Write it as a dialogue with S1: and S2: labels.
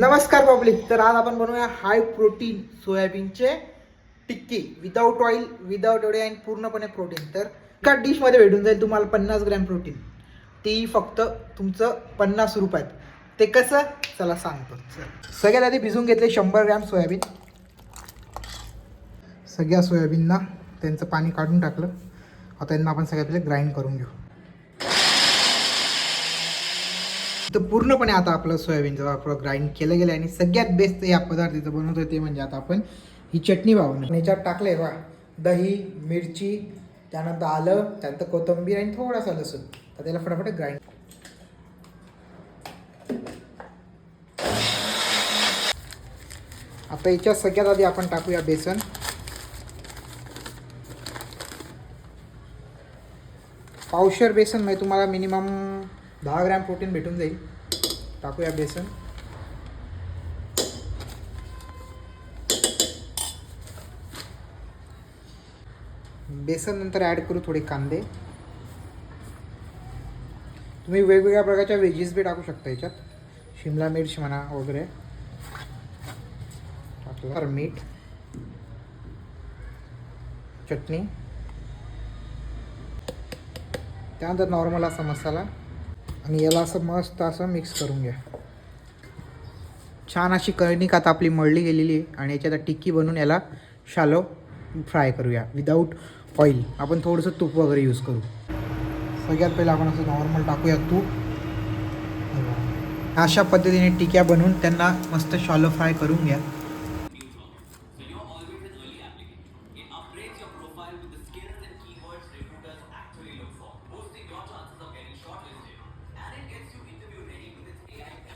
S1: नमस्कार पब्लिक. तर आज आपण बनवूया हाय प्रोटीन सोयाबीनचे टिक्की विदाऊट ऑइल, विदाऊट एवढे आणि पूर्णपणे प्रोटीन. तर एका डिशमध्ये भेटून जाईल तुम्हाला 50 ग्रॅम प्रोटीन, तेही फक्त तुमचं 50 रुपयात. ते कसं चला सांगतो. सगळ्यात आधी भिजून घेतले 100 ग्रॅम सोयाबीन. सगळ्या सोयाबीनना त्यांचं पाणी काढून टाकलं. आता यांना आपण सगळ्यात पहिले ग्राइंड करून घेऊ. तर पूर्णपणे आता आपलं सोयाबीनचं वापर ग्राइंड केलं गेलं आणि सगळ्यात बेस्ट या पदार्थाचं बनवतो ते म्हणजे आता आपण ही चटणी बनवणार. याच्यात टाकले बा दही, मिरची, त्यानंतर आलं, त्यानंतर कोथिंबीर आणि थोडासा लसूण. तर त्याला फटाफट ग्राइंड. आता याच्यात सगळ्यात आधी आपण टाकूया बेसन. पावशेर बेसन म्हणजे तुम्हाला मिनिमम 10 ग्रॅम प्रोटीन भेटून जाईल. टाकूया बेसन. बेसन नंतर ॲड करू थोडे कांदे. तुम्ही वेगवेगळ्या प्रकारच्या व्हेजीस बी टाकू शकता याच्यात. शिमला मिर्च म्हणा वगैरे टाकलं. मीठ, चटणी, त्यानंतर नॉर्मल असा मसाला आणि याला असं मस्त असं मिक्स करून घ्या. छान अशी कणिक आता आपली मळली गेलेली आहे आणि याच्यात टिक्की बनवून याला शालो फ्राय करूया विदाऊट ऑइल. आपण थोडंसं तूप वगैरे यूज करू. सगळ्यात पहिलं आपण असं नॉर्मल टाकूया तूप. अशा पद्धतीने टिक्या बनवून त्यांना मस्त शालो फ्राय करून घ्या.